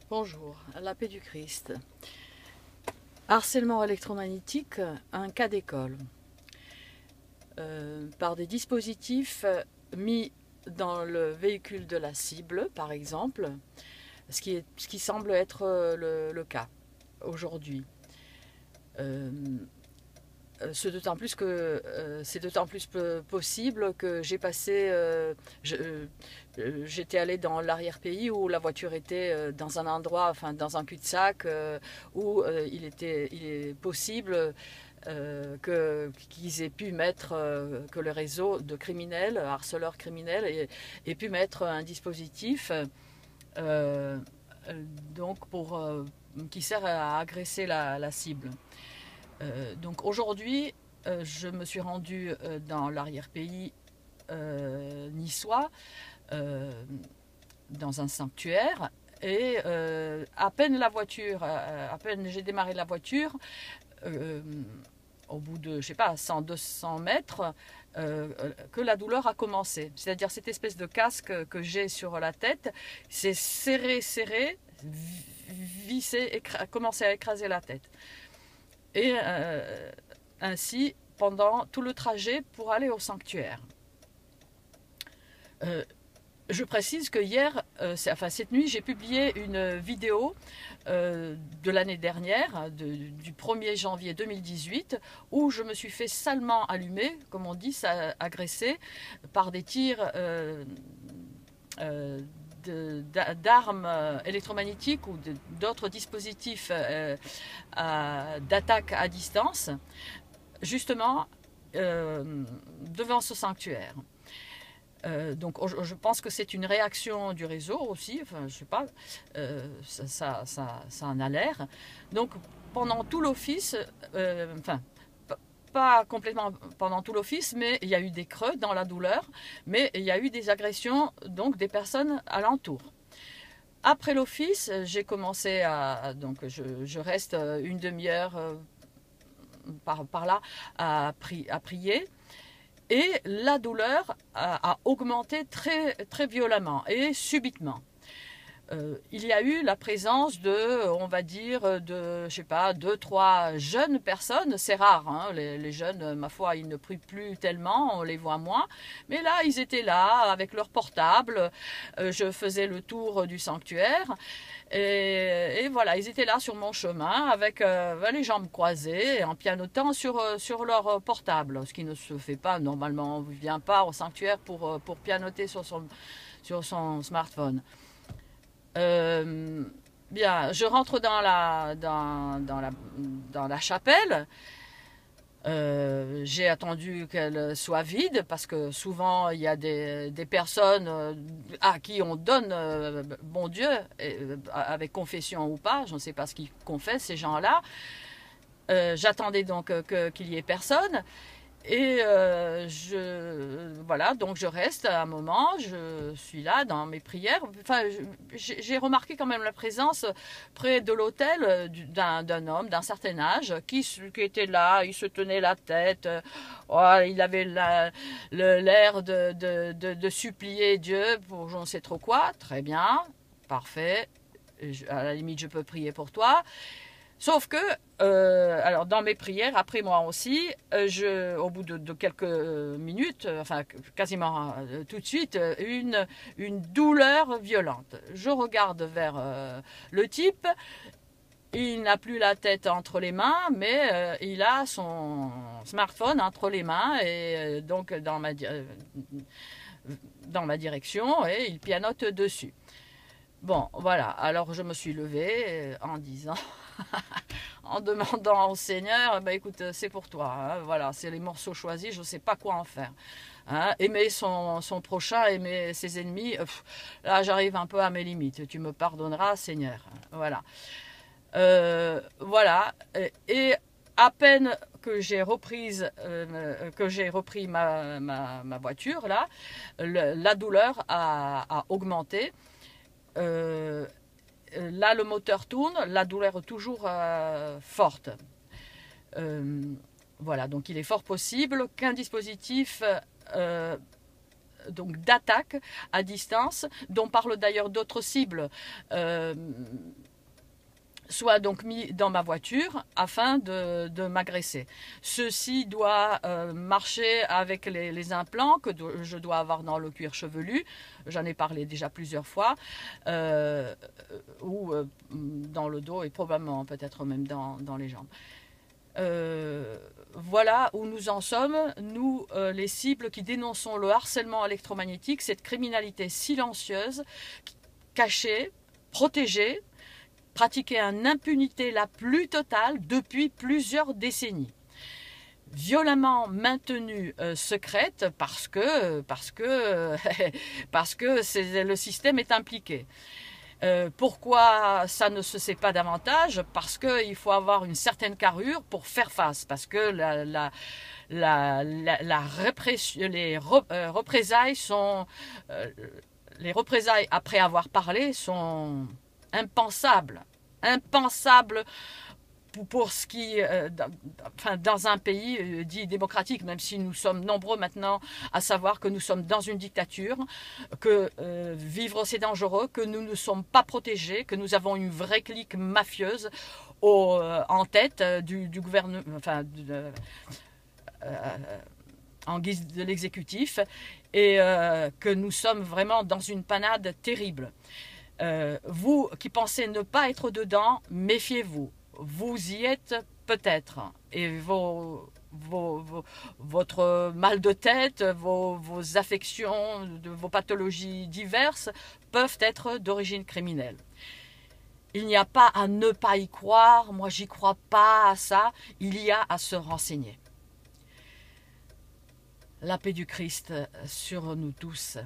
Bonjour, à la paix du Christ. Harcèlement électromagnétique, un cas d'école. Par des dispositifs mis dans le véhicule de la cible, par exemple, ce qui semble être le cas aujourd'hui. C'est d'autant plus que c'est d'autant plus possible que j'ai passé, j'étais allée dans l'arrière-pays où la voiture était dans un endroit, enfin dans un cul-de-sac où il est possible qu'ils aient pu mettre, que le réseau de criminels, harceleurs criminels, ait pu mettre un dispositif euh, donc qui sert à agresser la cible. Donc aujourd'hui, je me suis rendue dans l'arrière-pays niçois, euh, dans un sanctuaire, et à peine à peine j'ai démarré la voiture, euh, au bout de, je sais pas, 100-200 mètres, que la douleur a commencé. C'est-à-dire cette espèce de casque que j'ai sur la tête, c'est serré, vissé, commencé à écraser la tête. Et ainsi pendant tout le trajet pour aller au sanctuaire. Je précise que hier, cette nuit, j'ai publié une vidéo de l'année dernière, du 1er janvier 2018, où je me suis fait salement allumer, comme on dit, agresser par des tirs d'armes électromagnétiques ou d'autres dispositifs d'attaque à distance, justement devant ce sanctuaire. Donc je pense que c'est une réaction du réseau aussi, enfin je sais pas, ça en a l'air. Donc pendant tout l'office, enfin pas complètement pendant tout l'office, mais il y a eu des creux dans la douleur, mais il y a eu des agressions donc des personnes alentour. Après l'office, j'ai commencé donc je reste une demi-heure par là à prier. Et la douleur a augmenté très, très violemment et subitement. Il y a eu la présence on va dire, je sais pas, 2-3 jeunes personnes. C'est rare, hein, les jeunes, ma foi, ils ne prient plus tellement, on les voit moins. Mais là, ils étaient là avec leur portable. Je faisais le tour du sanctuaire. Et voilà, ils étaient là sur mon chemin avec les jambes croisées, en pianotant sur leur portable, ce qui ne se fait pas normalement. On ne vient pas au sanctuaire pour pianoter sur son smartphone. Bien, je rentre dans la chapelle. J'ai attendu qu'elle soit vide parce que souvent il y a des personnes à qui on donne, bon Dieu, avec confession ou pas, je ne sais pas ce qu'ils confessent ces gens-là. J'attendais donc qu'il y ait personne. Et voilà, donc je reste un moment, je suis là dans mes prières. Enfin, j'ai remarqué quand même la présence près de l'autel d'un homme d'un certain âge qui était là, il se tenait la tête, il avait l'air de supplier Dieu pour je ne sais trop quoi. Très bien, parfait, à la limite je peux prier pour toi. Sauf que, alors dans mes prières, après moi aussi, au bout de quelques minutes, enfin quasiment tout de suite, une douleur violente. Je regarde vers le type, il n'a plus la tête entre les mains, mais il a son smartphone entre les mains et donc dans ma direction et il pianote dessus. Bon, voilà, alors je me suis levée en disant, en demandant au Seigneur, bah, écoute, c'est pour toi, hein, voilà, c'est les morceaux choisis, je ne sais pas quoi en faire. Hein, aimer son prochain, aimer ses ennemis, là j'arrive un peu à mes limites, tu me pardonneras Seigneur. Voilà. Voilà, et à peine que j'ai repris ma voiture, là, la douleur a augmenté. Là, le moteur tourne, la douleur est toujours forte. Voilà, donc il est fort possible qu'un dispositif donc d'attaques à distance, dont parlent d'ailleurs d'autres cibles, soit donc mis dans ma voiture afin de m'agresser. Ceci doit marcher avec les implants que je dois avoir dans le cuir chevelu, j'en ai parlé déjà plusieurs fois, ou dans le dos et probablement peut-être même dans les jambes. Voilà où nous en sommes, nous les cibles qui dénonçons le harcèlement électromagnétique, cette criminalité silencieuse, cachée, protégée, pratiquée en impunité la plus totale depuis plusieurs décennies. Violemment maintenue secrète parce que le système est impliqué. Pourquoi ça ne se sait pas davantage? Parce qu'il faut avoir une certaine carrure pour faire face, parce que les représailles après avoir parlé sont impensables pour ce qui, dans un pays dit démocratique, même si nous sommes nombreux maintenant à savoir que nous sommes dans une dictature, que vivre c'est dangereux, que nous ne sommes pas protégés, que nous avons une vraie clique mafieuse en tête du gouvernement, en guise de l'exécutif, et que nous sommes vraiment dans une panade terrible. Vous qui pensez ne pas être dedans, méfiez-vous. Vous y êtes peut-être. Et votre mal de tête, vos affections, vos pathologies diverses peuvent être d'origine criminelle. Il n'y a pas à ne pas y croire. Moi, j'y crois pas à ça. Il y a à se renseigner. La paix du Christ sur nous tous.